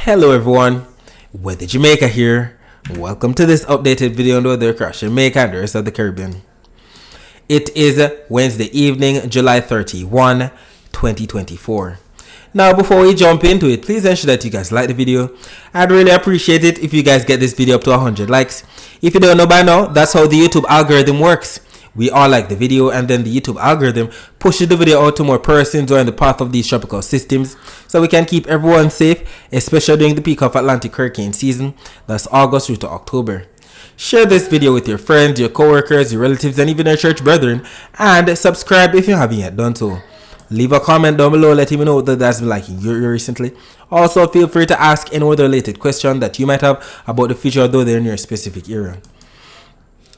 Hello everyone, Weather Jamaica here. Welcome to this updated video on the weather across Jamaica and the rest of the Caribbean. It is Wednesday evening, July 31, 2024. Now before we jump into it, please ensure that you guys like the video. I'd really appreciate it if you guys get this video up to 100 likes. If you don't know by now, that's how the YouTube algorithm works. We all like the video and then the YouTube algorithm pushes the video out to more persons who are in the path of these tropical systems so we can keep everyone safe, especially during the peak of Atlantic hurricane season, that's August through to October. Share this video with your friends, your coworkers, your relatives, and even your church brethren, and subscribe if you haven't yet done so. Leave a comment down below letting me know what that's been like in your area recently. Also, feel free to ask any other related question that you might have about the future of the weather in your specific area.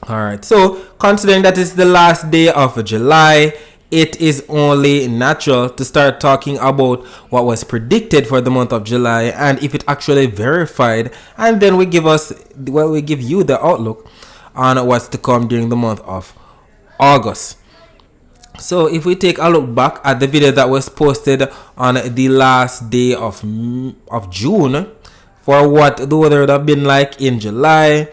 Alright, so considering that it's the last day of July, it is only natural to start talking about what was predicted for the month of July and if it actually verified, and then we give you the outlook on what's to come during the month of August. So if we take a look back at the video that was posted on the last day of June for what the weather would have been like in July,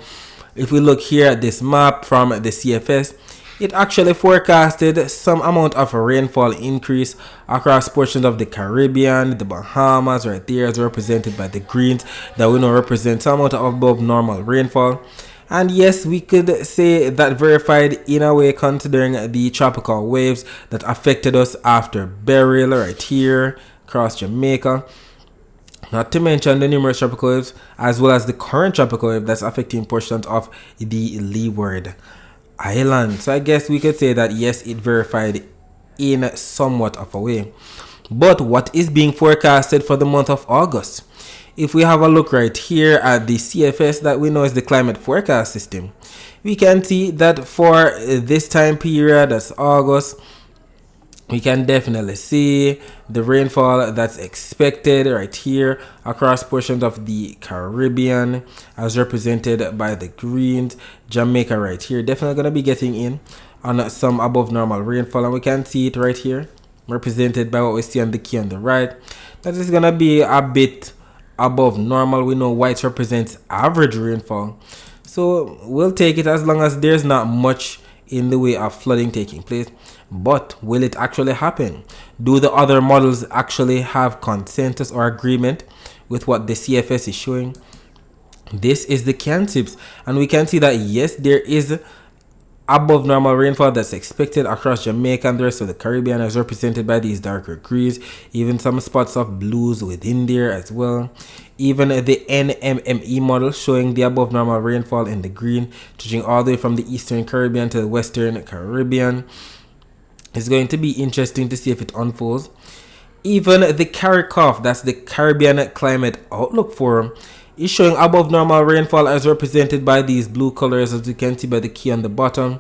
if we look here at this map from the CFS, it actually forecasted some amount of a rainfall increase across portions of the Caribbean. The Bahamas right there is represented by the greens that we know represent some amount of above normal rainfall. And yes, we could say that verified in a way considering the tropical waves that affected us after Beryl right here across Jamaica. Not to mention the numerous tropical waves as well as the current tropical wave that's affecting portions of the Leeward Island. So I guess we could say that yes, it verified in somewhat of a way. But what is being forecasted for the month of August? If we have a look right here at the CFS that we know is the climate forecast system, we can see that for this time period, that's August, we can definitely see the rainfall that's expected right here across portions of the Caribbean as represented by the greens. Jamaica right here definitely going to be getting in on some above normal rainfall, and we can see it right here represented by what we see on the key on the right. That is going to be a bit above normal. We know white represents average rainfall, so we'll take it as long as there's not much in the way of flooding taking place. But will it actually happen? Do the other models actually have consensus or agreement with what the CFS is showing? This is the CANTIPS, and we can see that yes, there is above normal rainfall that's expected across Jamaica and the rest of the Caribbean as represented by these darker greens, even some spots of blues within there as well. Even the NMME model showing the above normal rainfall in the green, stretching all the way from the Eastern Caribbean to the Western Caribbean. It's going to be interesting to see if it unfolds. Even the CARICOF, that's the Caribbean Climate Outlook Forum, is showing above normal rainfall as represented by these blue colors, as you can see by the key on the bottom.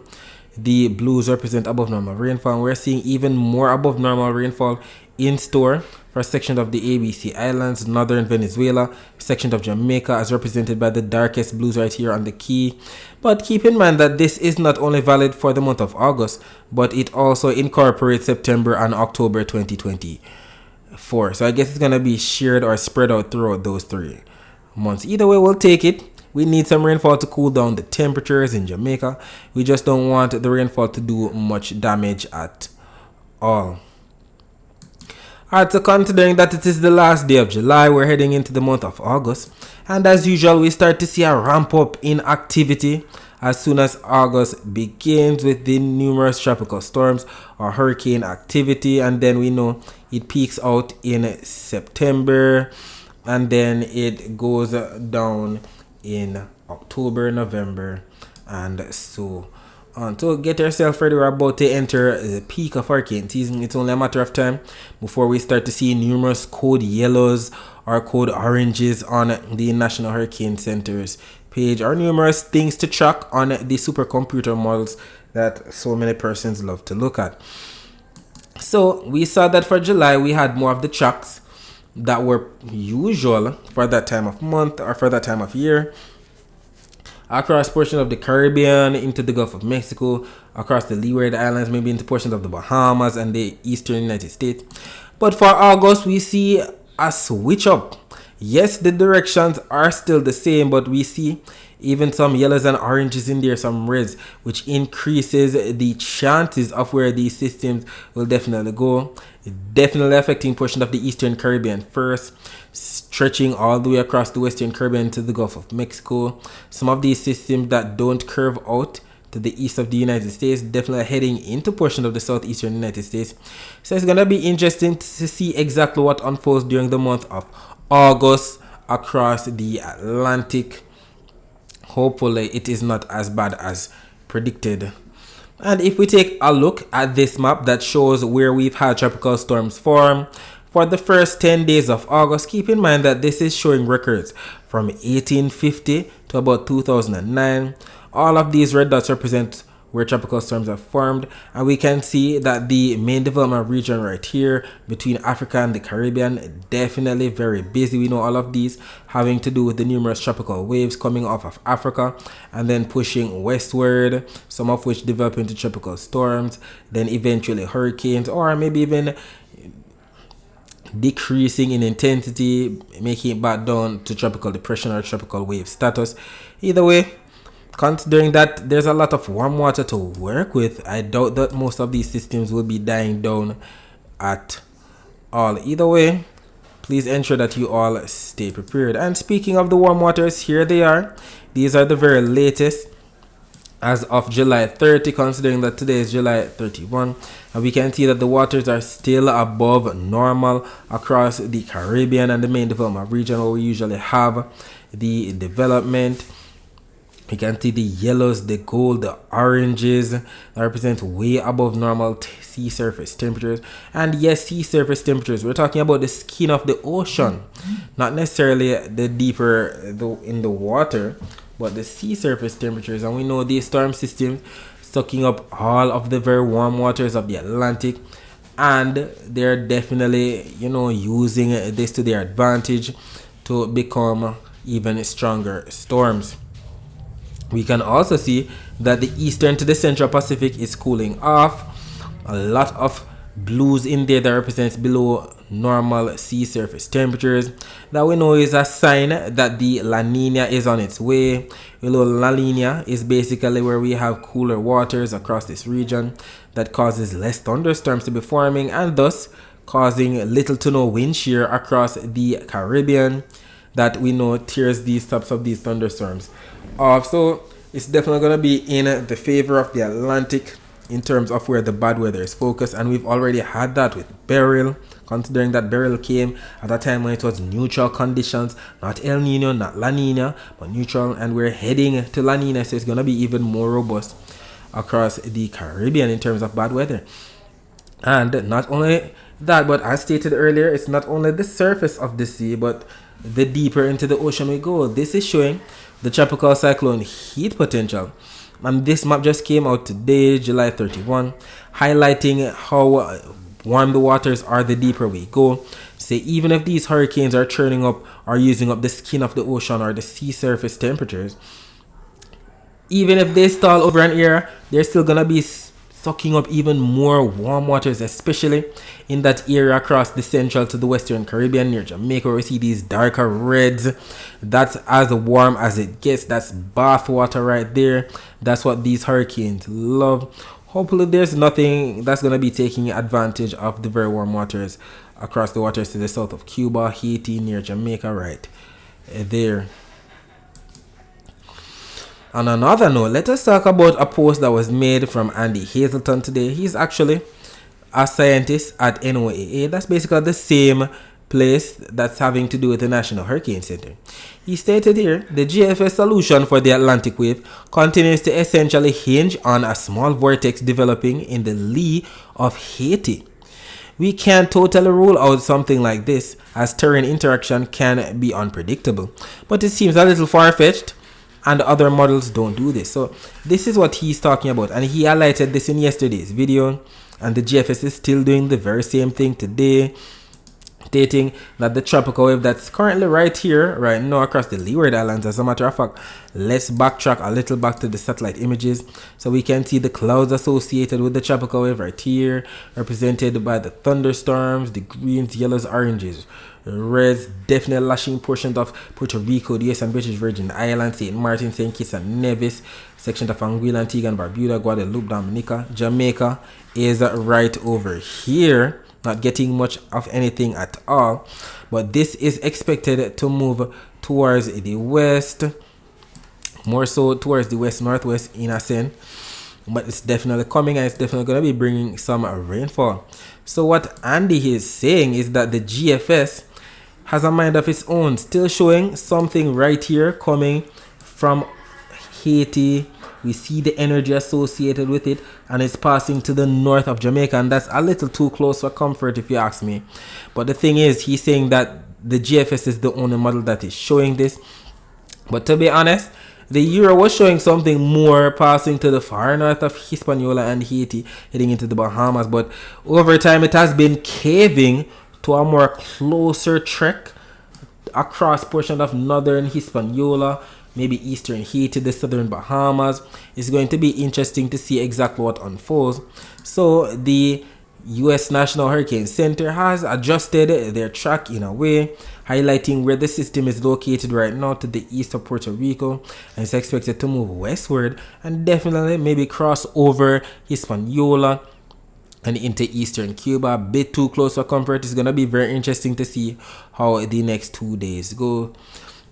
The blues represent above normal rainfall, and we're seeing even more above normal rainfall in store for sections of the ABC Islands, northern Venezuela, section of Jamaica as represented by the darkest blues right here on the key. But keep in mind that this is not only valid for the month of August, but it also incorporates September and October 2024. So I guess it's going to be shared or spread out throughout those 3 months. Either way, we'll take it. We need some rainfall to cool down the temperatures in Jamaica. We just don't want the rainfall to do much damage at all. Alright, so considering that it is the last day of July, we're heading into the month of August. And as usual, we start to see a ramp up in activity as soon as August begins with the numerous tropical storms or hurricane activity. And then we know it peaks out in September. And then it goes down in October, November, and so on. So get yourself ready. We're about to enter the peak of hurricane season. It's only a matter of time before we start to see numerous code yellows or code oranges on the National Hurricane Center's page, or numerous things to track on the supercomputer models that so many persons love to look at. So we saw that for July we had more of the tracks that were usual for that time of month or for that time of year across portions of the Caribbean, into the Gulf of Mexico, across the Leeward Islands, maybe into portions of the Bahamas and the eastern United States. But for August, we see a switch up. Yes, the directions are still the same, but we see even some yellows and oranges in there, some reds, which increases the chances of where these systems will definitely go. Definitely affecting portion of the Eastern Caribbean first, stretching all the way across the Western Caribbean to the Gulf of Mexico. Some of these systems that don't curve out to the east of the United States, definitely heading into portion of the southeastern United States. So it's gonna be interesting to see exactly what unfolds during the month of August across the Atlantic. Hopefully it is not as bad as predicted. And if we take a look at this map that shows where we've had tropical storms form for the first 10 days of August, keep in mind that this is showing records from 1850 to about 2009. All of these red dots represent where tropical storms have formed, and we can see that the main development region right here between Africa and the Caribbean, definitely very busy. We know all of these having to do with the numerous tropical waves coming off of Africa and then pushing westward, some of which develop into tropical storms, then eventually hurricanes, or maybe even decreasing in intensity, making it back down to tropical depression or tropical wave status. Either way, considering that there's a lot of warm water to work with, I doubt that most of these systems will be dying down at all. Either way, please ensure that you all stay prepared. And speaking of the warm waters, here they are. These are the very latest as of July 30, considering that today is July 31. And we can see that the waters are still above normal across the Caribbean and the main development region where we usually have the development. You can see the yellows, the gold, the oranges that represent way above normal sea surface temperatures. And yes, sea surface temperatures, we're talking about the skin of the ocean, not necessarily the deeper in the water, but the sea surface temperatures. And we know these storm systems sucking up all of the very warm waters of the Atlantic, and they're definitely, using this to their advantage to become even stronger storms. We can also see that the eastern to the central Pacific is cooling off. A lot of blues in there that represents below normal sea surface temperatures. That we know is a sign that the La Nina is on its way. La Nina is basically where we have cooler waters across this region that causes less thunderstorms to be forming and thus causing little to no wind shear across the Caribbean that we know tears these tops of these thunderstorms off. So it's definitely going to be in the favor of the Atlantic in terms of where the bad weather is focused, and we've already had that with Beryl, considering that Beryl came at a time when it was neutral conditions, not El Nino, not La Nina, but neutral, and we're heading to La Nina, so it's going to be even more robust across the Caribbean in terms of bad weather. And not only that, but as stated earlier, it's not only the surface of the sea, but the deeper into the ocean we go. This is showing the tropical cyclone heat potential, and this map just came out today, July 31, highlighting how warm the waters are the deeper we go. So even if these hurricanes are churning up or using up the skin of the ocean or the sea surface temperatures, even if they stall over an area, they're still gonna be sucking up even more warm waters, especially in that area across the central to the western Caribbean near Jamaica, where we see these darker reds. That's as warm as it gets. That's bath water right there. That's what these hurricanes love. Hopefully there's nothing that's going to be taking advantage of the very warm waters across the waters to the south of Cuba, Haiti, near Jamaica right there. On another note, let us talk about a post that was made from Andy Hazelton today. He's actually a scientist at NOAA. That's basically the same place that's having to do with the National Hurricane Center. He stated here, the GFS solution for the Atlantic wave continues to essentially hinge on a small vortex developing in the lee of Haiti. We can't totally rule out something like this, as terrain interaction can be unpredictable, but it seems a little far-fetched, and other models don't do this. So this is what he's talking about, and he highlighted this in yesterday's video, and the GFS is still doing the very same thing today, stating that the tropical wave that's currently right here, right now across the Leeward Islands. As a matter of fact, let's backtrack a little back to the satellite images so we can see the clouds associated with the tropical wave right here, represented by the thunderstorms, the greens, yellows, oranges Reds definitely lashing portions of Puerto Rico, the US and British Virgin Islands, St. Martin, St. Kitts and Nevis, sections of Anguilla, Antigua and Barbuda, Guadeloupe, Dominica. Jamaica is right over here, not getting much of anything at all, but this is expected to move towards the west, more so towards the west northwest in a sense, but it's definitely coming and it's definitely going to be bringing some rainfall. So what Andy is saying is that the GFS has a mind of its own, still showing something right here coming from Haiti. We see the energy associated with it, and it's passing to the north of Jamaica, and that's a little too close for comfort if you ask me. But the thing is, he's saying that the GFS is the only model that is showing this. But to be honest, the Euro was showing something more, passing to the far north of Hispaniola and Haiti, heading into the Bahamas. But over time, it has been caving to a more closer trek across portion of northern Hispaniola, maybe eastern Haiti, the southern Bahamas. It's going to be interesting to see exactly what unfolds. So the U.S. National Hurricane Center has adjusted their track in a way, highlighting where the system is located right now to the east of Puerto Rico, and it's expected to move westward and definitely maybe cross over Hispaniola and into eastern Cuba. A bit too close for comfort. It's going to be very interesting to see how the next 2 days go.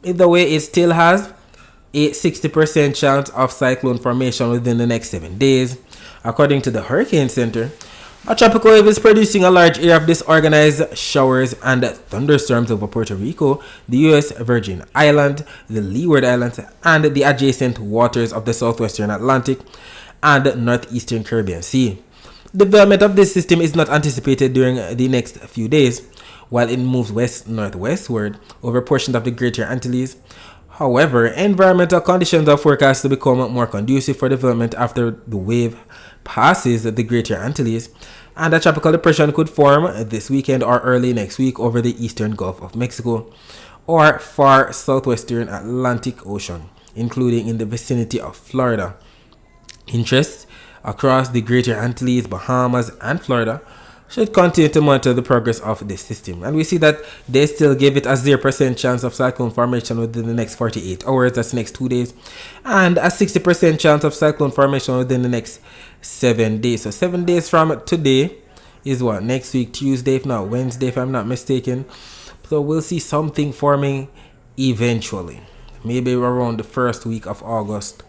Either way, it still has a 60% chance of cyclone formation within the next 7 days. According to the Hurricane Center, a tropical wave is producing a large area of disorganized showers and thunderstorms over Puerto Rico, the U.S. Virgin Islands, the Leeward Islands, and the adjacent waters of the southwestern Atlantic and northeastern Caribbean Sea. Development of this system is not anticipated during the next few days, while it moves west-northwestward over portions of the Greater Antilles. However, environmental conditions are forecast to become more conducive for development after the wave passes the Greater Antilles, and a tropical depression could form this weekend or early next week over the eastern Gulf of Mexico or far southwestern Atlantic Ocean, including in the vicinity of Florida. Interest across the Greater Antilles, Bahamas, and Florida should continue to monitor the progress of this system. And we see that they still give it a 0% chance of cyclone formation within the next 48 hours, that's next 2 days, and a 60% chance of cyclone formation within the next 7 days. So 7 days from today is what? Next week, Tuesday, if not Wednesday, if I'm not mistaken. So we'll see something forming eventually. Maybe around the first week of August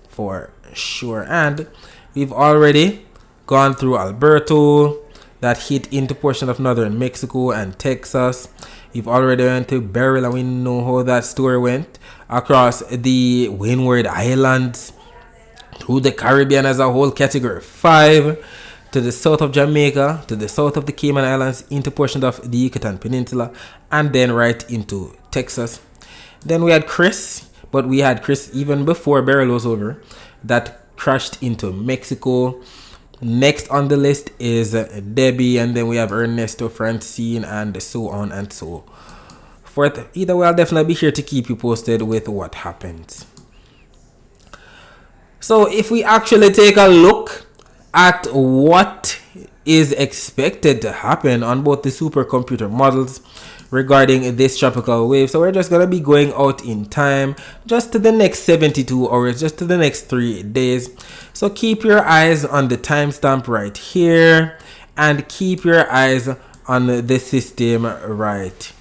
for sure. And we've already gone through Alberto, that hit into portion of northern Mexico and Texas. We've already went to Beryl, and we know how that story went across the Windward Islands, through the Caribbean as a whole, category 5, to the south of Jamaica, to the south of the Cayman Islands, into portions of the Yucatan Peninsula, and then right into Texas. Then we had Chris, but we had Chris even before Beryl was over, that crashed into Mexico. Next on the list is Debbie, and then we have Ernesto, Francine, and so on and so forth. Either way, I'll definitely be here to keep you posted with what happens. So if we actually take a look at what is expected to happen on both the supercomputer models regarding this tropical wave, so we're just going to be going out in time just to the next 72 hours, just to the next 3 days. So keep your eyes on the timestamp right here, and keep your eyes on the system right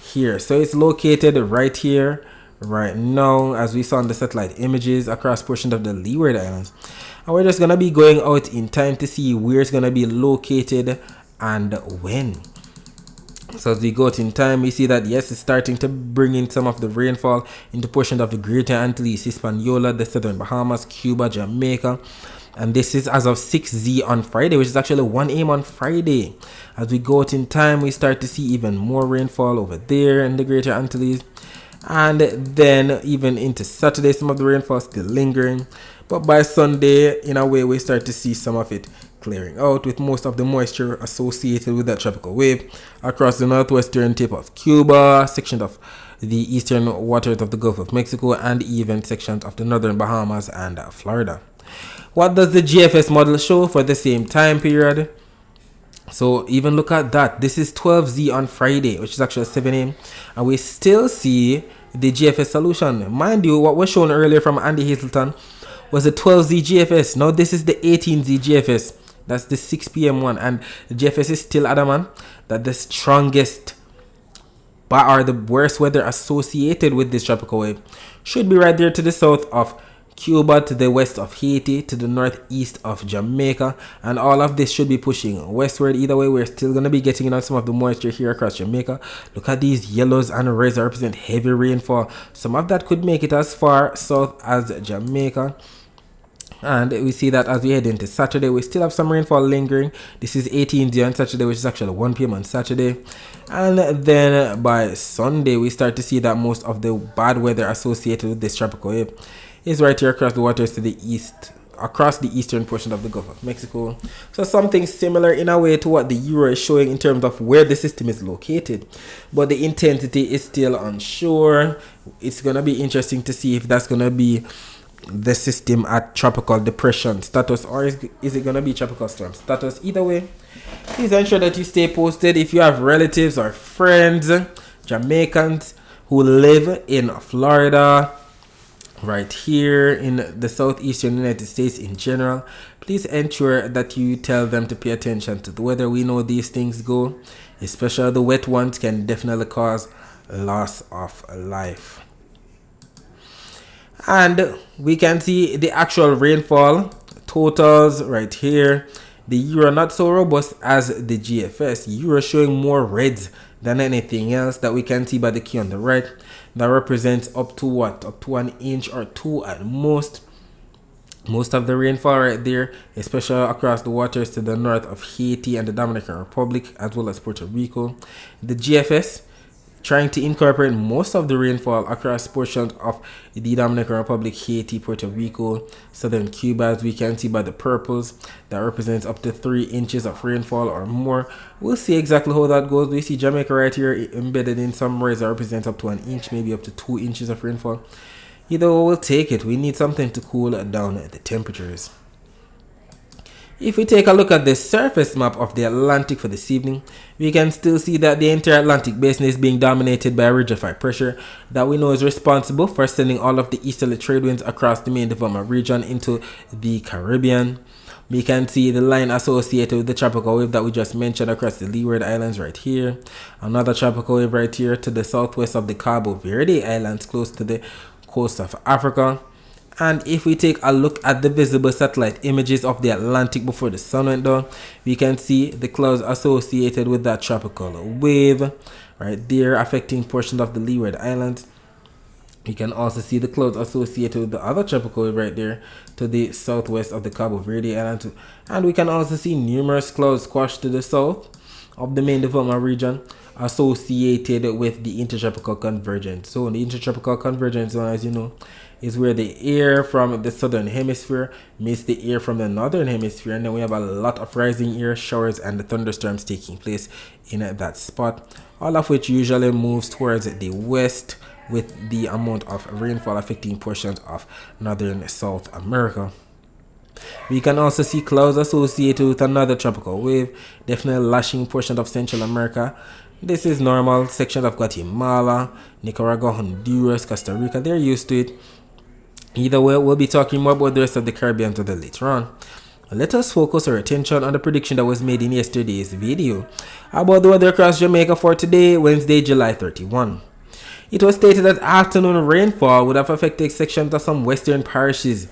here. So it's located right here right now, as we saw on the satellite images, across portions of the Leeward Islands. And we're just going to be going out in time to see where it's going to be located and when. So as we go out in time, we see that yes, it's starting to bring in some of the rainfall into portions of the Greater Antilles, Hispaniola, the southern Bahamas, Cuba, Jamaica. And this is as of 6Z on Friday, which is actually 1 a.m. on Friday. As we go out in time, we start to see even more rainfall over there in the Greater Antilles. And then even into Saturday, some of the rainfall still lingering. But by Sunday, in a way, we start to see some of it clearing out, with most of the moisture associated with that tropical wave across the northwestern tip of Cuba, sections of the eastern waters of the Gulf of Mexico, and even sections of the northern Bahamas and Florida. What does the GFS model show for the same time period? So even look at that. This is 12Z on Friday, which is actually 7 a.m. And we still see the GFS solution. Mind you, what was shown earlier from Andy Hazelton was the 12Z GFS. Now this is the 18Z GFS. That's the 6 p.m. one. And the GFS is still adamant that the strongest or the worst weather associated with this tropical wave should be right there to the south of Cuba, to the west of Haiti, to the northeast of Jamaica, and all of this should be pushing westward. Either way, we're still going to be getting in on some of the moisture here across Jamaica. Look at these yellows and reds that represent heavy rainfall. Some of that could make it as far south as Jamaica. And we see that as we head into Saturday, we still have some rainfall lingering. This is 18th on Saturday, which is actually 1 p.m. on Saturday. And then by Sunday, we start to see that most of the bad weather associated with this tropical wave is right here across the waters to the east, across the eastern portion of the Gulf of Mexico. So something similar in a way to what the Euro is showing in terms of where the system is located. But the intensity is still unsure. It's going to be interesting to see if that's going to be the system at tropical depression status, or is it going to be tropical storm status. Either way, please ensure that you stay posted. If you have relatives or friends, Jamaicans who live in Florida, right here in the southeastern United States in general, please ensure that you tell them to pay attention to the weather. We know these things go, especially the wet ones, can definitely cause loss of life. And we can see the actual rainfall totals right here. The Euro not so robust as the GFS. Euro showing more reds than anything else that we can see by the key on the right. That represents up to what? Up to 1 inch or 2 at most. Most of the rainfall right there, especially across the waters to the north of Haiti and the Dominican Republic, as well as Puerto Rico. The GFS trying to incorporate most of the rainfall across portions of the Dominican Republic, Haiti, Puerto Rico, southern Cuba, as we can see by the purples. That represents up to 3 inches of rainfall or more. We'll see exactly how that goes. We see Jamaica right here embedded in some rays that represents up to 1 inch, maybe up to 2 inches of rainfall. Either way, we'll take it. We need something to cool down the temperatures. If we take a look at the surface map of the Atlantic for this evening, we can still see that the entire Atlantic basin is being dominated by a ridge of high pressure that we know is responsible for sending all of the easterly trade winds across the main development region into the Caribbean. We can see the line associated with the tropical wave that we just mentioned across the Leeward Islands right here. Another tropical wave right here to the southwest of the Cabo Verde Islands, close to the coast of Africa. And if we take a look at the visible satellite images of the Atlantic before the sun went down, we can see the clouds associated with that tropical wave right there affecting portions of the Leeward Islands. We can also see the clouds associated with the other tropical wave right there to the southwest of the Cabo Verde Islands. And we can also see numerous clouds squashed to the south of the main development region associated with the intertropical convergence zone. The intertropical convergence zone, as you know, is where the air from the southern hemisphere meets the air from the northern hemisphere, and then we have a lot of rising air showers and the thunderstorms taking place in that spot, all of which usually moves towards the west with the amount of rainfall affecting portions of northern South America. We can also see clouds associated with another tropical wave, definitely lashing portions of Central America. This is normal. Sections of Guatemala, Nicaragua, Honduras, Costa Rica, they're used to it. Either way, we'll be talking more about the rest of the Caribbean to the later on. Let us focus our attention on the prediction that was made in yesterday's video about the weather across Jamaica for today, Wednesday, July 31. It was stated that afternoon rainfall would have affected sections of some western parishes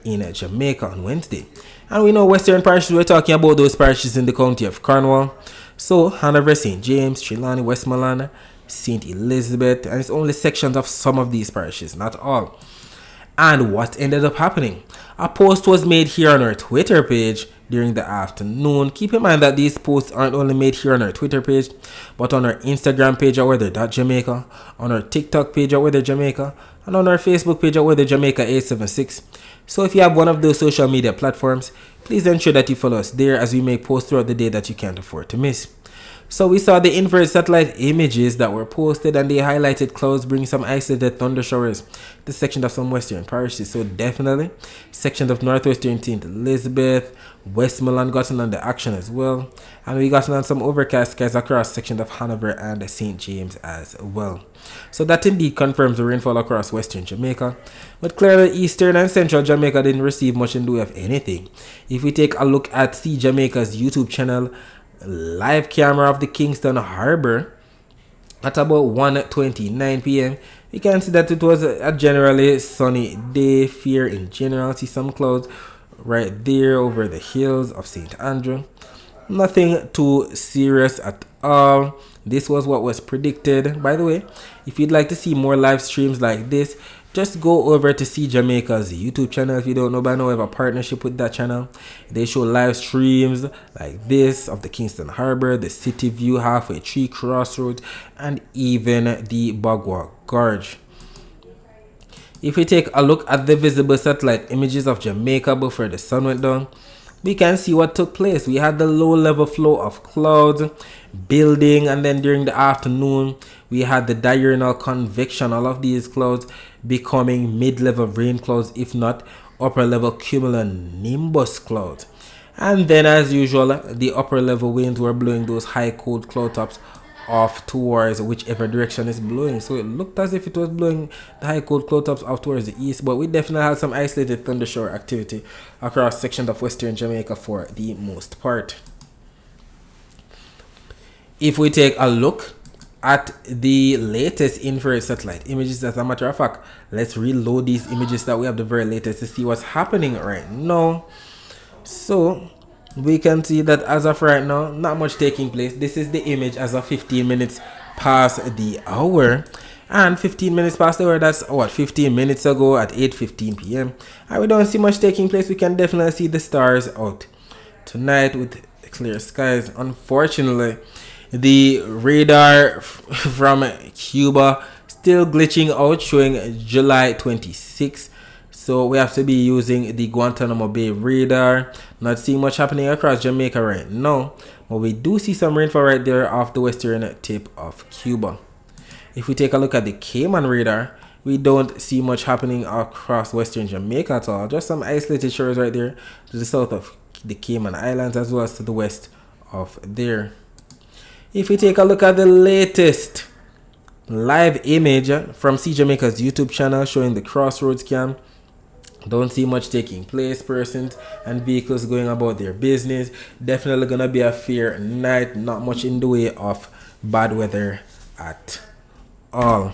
in Jamaica on Wednesday. And we know western parishes, we're talking about those parishes in the county of Cornwall. So, Hanover, St. James, Trelawney, Westmoreland, St. Elizabeth, and it's only sections of some of these parishes, not all. And what ended up happening? A post was made here on our Twitter page during the afternoon. Keep in mind that these posts aren't only made here on our Twitter page, but on our Instagram page at weather.jamaica, on our TikTok page at Weather Jamaica, and on our Facebook page at Weather Jamaica 876. So if you have one of those social media platforms, please ensure that you follow us there as we make posts throughout the day that you can't afford to miss. So we saw the infrared satellite images that were posted, and they highlighted clouds bring some isolated thunder showers. The section of some western parishes, so definitely sections of northwestern St. Elizabeth, Westmoreland gotten on the action as well, and we gotten on some overcast skies across sections of Hanover and St. James as well. So that indeed confirms the rainfall across western Jamaica, but clearly eastern and central Jamaica didn't receive much in the way of anything. If we take a look at See Jamaica's YouTube channel, live camera of the Kingston Harbor at about 1:29 p.m. we can see that it was a generally sunny day. Fair in general, see some clouds right there over the hills of St. Andrew. Nothing too serious at all. This was what was predicted. By the way, if you'd like to see more live streams like this, just go over to See Jamaica's YouTube channel. If you don't know by now, we have a partnership with that channel. They show live streams like this of the Kingston Harbor, the City View, Halfway Tree Crossroads, and even the Bagua Gorge. If we take a look at the visible satellite images of Jamaica before the sun went down, we can see what took place. We had the low level flow of clouds building, and then during the afternoon we had the diurnal convection, all of these clouds becoming mid-level rain clouds, if not upper level cumulonimbus clouds. And then as usual, the upper level winds were blowing those high cold cloud tops off towards whichever direction it's blowing. So it looked as if it was blowing the high cold cloud tops off towards the east, but we definitely had some isolated thunder shower activity across sections of western Jamaica for the most part. If we take a look at the latest infrared satellite images, as a matter of fact, let's reload these images that we have the very latest to see what's happening right now. So we can see that as of right now, not much taking place. This is the image as of 15 minutes past the hour, and 15 minutes past the hour, that's what, 15 minutes ago at 8:15 p.m. and we don't see much taking place. We can definitely see the stars out tonight with clear skies. Unfortunately, the radar from Cuba still glitching out, showing July 26th. So we have to be using the Guantanamo Bay radar. Not seeing much happening across Jamaica right now, but we do see some rainfall right there off the western tip of Cuba. If we take a look at the Cayman radar, we don't see much happening across western Jamaica at all. Just some isolated shores right there to the south of the Cayman Islands, as well as to the west of there. If we take a look at the latest live image from See Jamaica's YouTube channel showing the crossroads cam, don't see much taking place. Persons and vehicles going about their business. Definitely gonna be a fair night. Not much in the way of bad weather at all.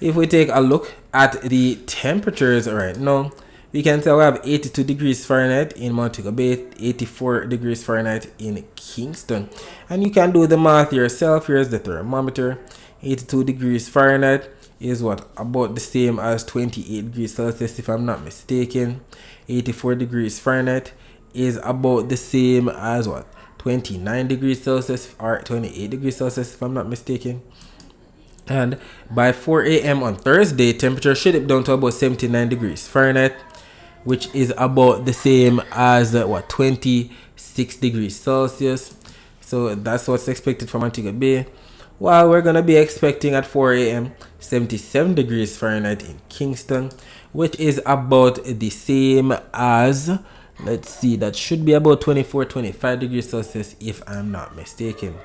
If we take a look at the temperatures right now, we can tell we have 82 degrees Fahrenheit in Montego Bay, 84 degrees Fahrenheit in Kingston. And you can do the math yourself. Here's the thermometer. 82 degrees Fahrenheit is what, about the same as 28 degrees Celsius if I'm not mistaken. 84 degrees Fahrenheit is about the same as what, 29 degrees Celsius or 28 degrees Celsius if I'm not mistaken. And by 4 a.m. on Thursday, temperature should dip down to about 79 degrees Fahrenheit, which is about the same as what, 26 degrees Celsius. So that's what's expected from Montego Bay. While we're going to be expecting at 4 a.m. 77 degrees Fahrenheit in Kingston, which is about the same as, let's see, that should be about 24-25 degrees Celsius if I'm not mistaken.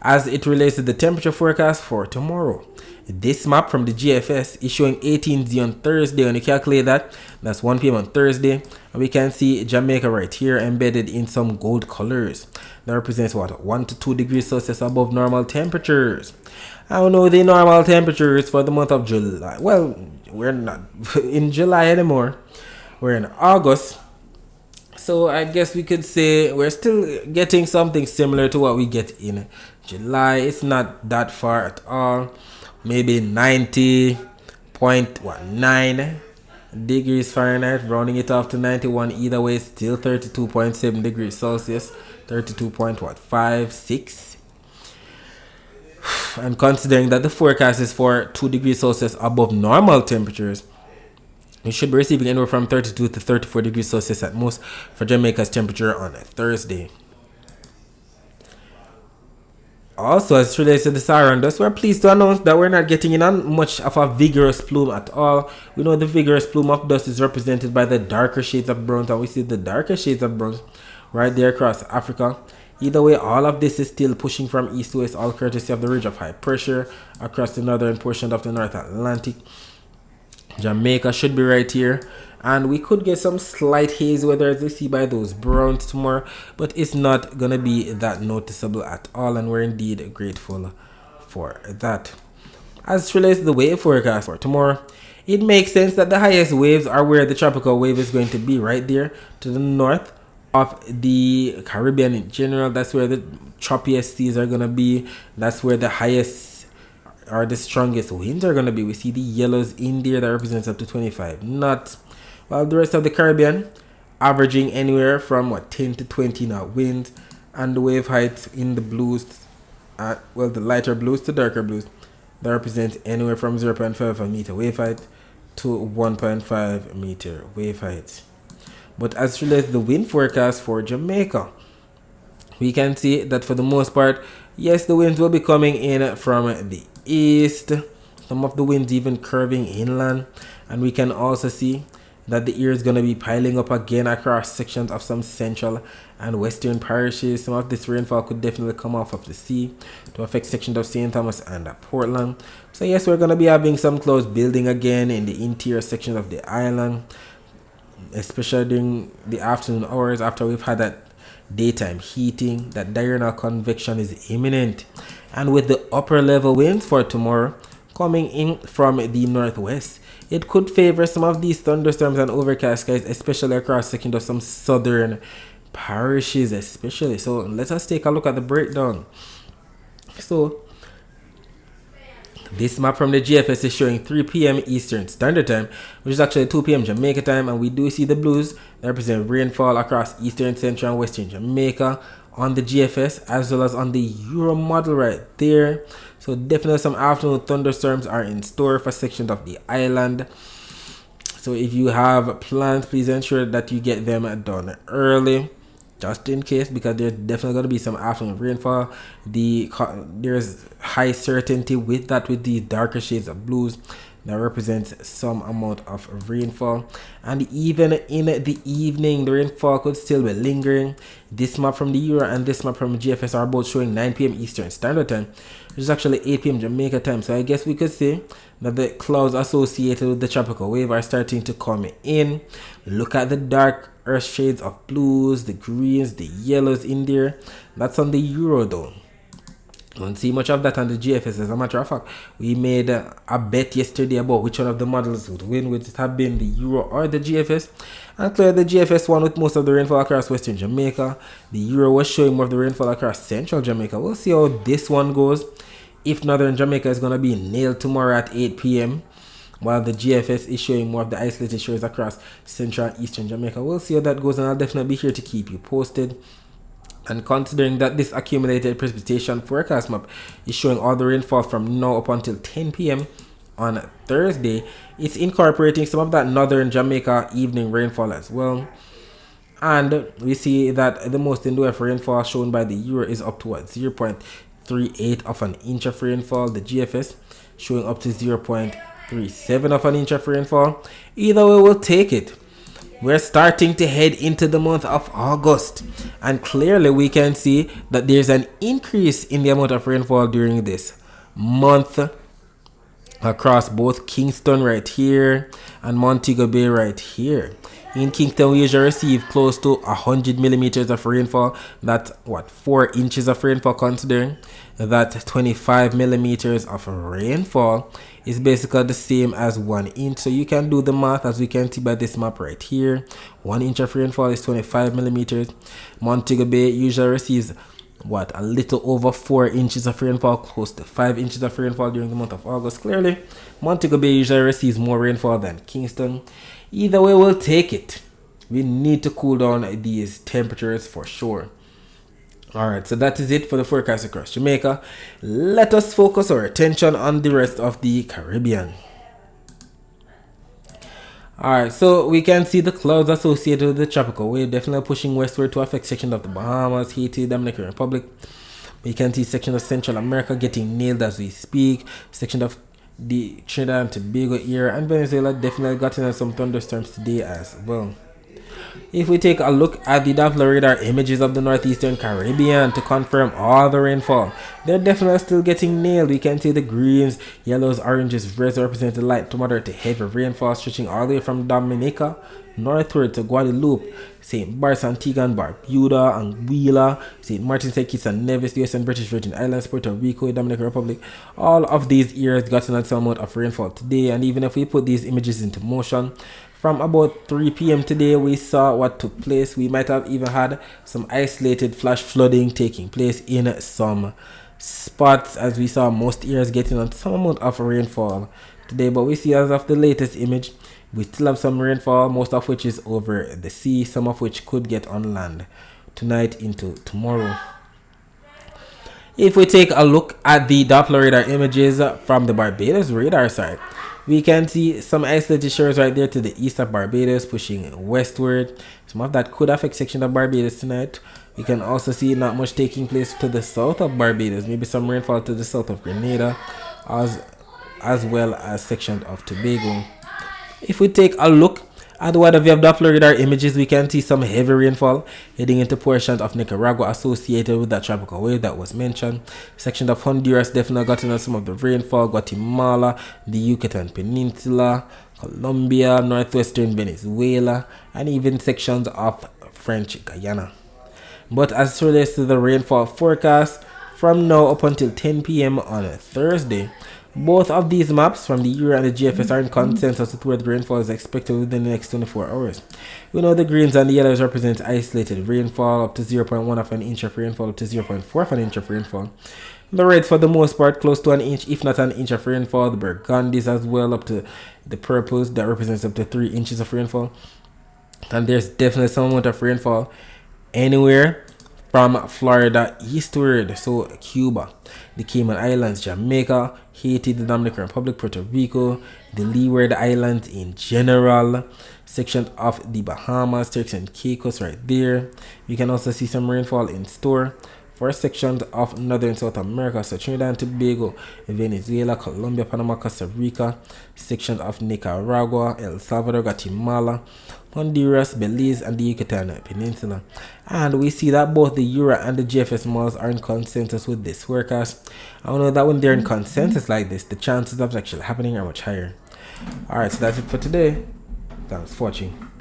As it relates to the temperature forecast for tomorrow, this map from the GFS is showing 18Z on Thursday. When you calculate that, that's 1 p.m. on Thursday, and we can see Jamaica right here embedded in some gold colors. That represents what, 1 to 2 degrees Celsius above normal temperatures. I don't know the normal temperatures for the month of July. Well, we're not in July anymore. We're in August. So I guess we could say we're still getting something similar to what we get in July. It's not that far at all. Maybe 90.9 degrees Fahrenheit, rounding it off to 91. Either way, still 32.7 degrees Celsius, 32.56. And considering that the forecast is for 2 degrees Celsius above normal temperatures, we should be receiving anywhere from 32 to 34 degrees Celsius at most for Jamaica's temperature on a Thursday. Also, as it relates to the Saharan dust, we're pleased to announce that we're not getting in on much of a vigorous plume at all. We know the vigorous plume of dust is represented by the darker shades of brown, and we see the darker shades of brown right there across Africa. Either way, all of this is still pushing from east to west, all courtesy of the ridge of high pressure across the northern portion of the North Atlantic. Jamaica should be right here, and we could get some slight haze weather as we see by those browns tomorrow, but it's not gonna be that noticeable at all, and we're indeed grateful for that. As it relates to the wave forecast for tomorrow, it makes sense that the highest waves are where the tropical wave is going to be, right there to the north of the Caribbean in general. That's where the choppiest seas are gonna be. That's where the highest or the strongest winds are gonna be. We see the yellows in there that represents up to 25 knots, while the rest of the Caribbean averaging anywhere from 10 to 20 knot winds, and the wave heights in the blues, the lighter blues to darker blues, that represents anywhere from 0.5 of a meter wave height to 1.5 meter wave height. But as relates to the wind forecast for Jamaica, we can see that for the most part, yes, the winds will be coming in from the east, some of the winds even curving inland, and we can also see that the air is going to be piling up again across sections of some central and western parishes. Some of this rainfall could definitely come off of the sea to affect sections of St. Thomas and Portland. So yes, we're going to be having some clouds building again in the interior section of the island, especially during the afternoon hours after we've had that daytime heating. That diurnal convection is imminent, and with the upper level winds for tomorrow coming in from the northwest, it could favor some of these thunderstorms and overcast skies, especially across sections of some southern parishes especially. So let us take a look at the breakdown. So this map from the GFS is showing 3 p.m. Eastern Standard Time, which is actually 2 p.m. Jamaica time, and we do see the blues that represent rainfall across eastern, central, and western Jamaica on the GFS, as well as on the Euro model right there. So definitely some afternoon thunderstorms are in store for sections of the island. So if you have plans, please ensure that you get them done early, just in case, because there's definitely going to be some afternoon rainfall. There's high certainty with that, with these darker shades of blues that represents some amount of rainfall, and even in the evening the rainfall could still be lingering. This map from the Euro and this map from GFS are both showing 9 p.m. Eastern Standard Time, which is actually 8 p.m. Jamaica time. So I guess we could say that the clouds associated with the tropical wave are starting to come in. Look at the dark earth shades of blues, the greens, the yellows in there. That's on the Euro though. Don't see much of that on the GFS. As a matter of fact, we made a bet yesterday about which one of the models would win, would it have been the Euro or the GFS, and clearly the GFS won with most of the rainfall across western Jamaica. The Euro was showing more of the rainfall across central Jamaica. We'll see how this one goes. If northern Jamaica is going to be nailed tomorrow at 8 p.m, while the GFS is showing more of the isolated shores across central and eastern Jamaica. We'll see how that goes, and I'll definitely be here to keep you posted. And considering that this accumulated precipitation forecast map is showing all the rainfall from now up until 10 p.m. on Thursday, it's incorporating some of that northern Jamaica evening rainfall as well. And we see that the most in-depth rainfall shown by the Euro is up to 0.38 of an inch of rainfall. The GFS showing up to 0.37 of an inch of rainfall. Either way, we'll take it. We're starting to head into the month of August, and clearly we can see that there's an increase in the amount of rainfall during this month across both Kingston right here and Montego Bay right here. In Kingston, we usually receive close to 100 millimeters of rainfall. That's 4 inches of rainfall, considering that 25 millimeters of rainfall is basically the same as 1 inch. So you can do the math, as we can see by this map right here. 1 inch of rainfall is 25 millimeters. Montego Bay usually receives a little over 4 inches of rainfall, close to 5 inches of rainfall during the month of August. Clearly, Montego Bay usually receives more rainfall than Kingston. Either way, we'll take it. We need to cool down these temperatures for sure. Alright, so that is it for the forecast across Jamaica. Let us focus our attention on the rest of the Caribbean. Alright, so we can see the clouds associated with the tropical wave definitely pushing westward to affect sections of the Bahamas, Haiti, Dominican Republic, We can see section of Central America getting nailed as we speak. Section of the Trinidad and Tobago area and Venezuela definitely got in some thunderstorms today as well. If we take a look at the Doppler radar images of the northeastern Caribbean to confirm all the rainfall, they're definitely still getting nailed. We can see the greens, yellows, oranges, reds represent the light to moderate to heavy rainfall stretching all the way from Dominica northward to Guadeloupe, St. Bart's, Antigua and Barbuda, Anguilla, St. Martin, St. Kitts and Nevis, US and British Virgin Islands, Puerto Rico, Dominican Republic. All of these areas got an amount of rainfall today, and even if we put these images into motion, from about 3 p.m. today, we saw what took place. We might have even had some isolated flash flooding taking place in some spots, as we saw most areas getting on some amount of rainfall today. But we see, as of the latest image, we still have some rainfall, most of which is over the sea, some of which could get on land tonight into tomorrow. If we take a look at the Doppler radar images from the Barbados radar side, we can see some isolated shores right there to the east of Barbados pushing westward. Some of that could affect section of Barbados tonight. We can also see not much taking place to the south of Barbados, maybe some rainfall to the south of Grenada, as well as section of Tobago. If we take a look at the wide view of Doppler radar images, we can see some heavy rainfall heading into portions of Nicaragua associated with that tropical wave that was mentioned. Section of Honduras definitely got in some of the rainfall, Guatemala, the Yucatan Peninsula, Colombia, northwestern Venezuela, and even sections of French Guyana. But as it relates to the rainfall forecast, from now up until 10 p.m. on Thursday, both of these maps from the Euro and the GFS are in consensus with where the rainfall is expected within the next 24 hours. We know the greens and the yellows represent isolated rainfall up to 0.1 of an inch of rainfall up to 0.4 of an inch of rainfall. The reds for the most part close to an inch, if not an inch of rainfall. The burgundies as well up to the purples that represents up to 3 inches of rainfall. And there's definitely some amount of rainfall anywhere from Florida eastward, so Cuba, the Cayman Islands, Jamaica, Haiti, the Dominican Republic, Puerto Rico, the Leeward Islands in general, section of the Bahamas, Turks and Caicos right there. We can also see some rainfall in store for sections of northern South America, so Trinidad and Tobago, Venezuela, Colombia, Panama, Costa Rica, section of Nicaragua, El Salvador, Guatemala, Honduras, Belize, and the Yucatan Peninsula. And we see that both the Euro and the GFS models are in consensus with this forecast. I know that when they're in consensus like this, the chances of actually happening are much higher. Alright, so that's it for today. Thanks for watching.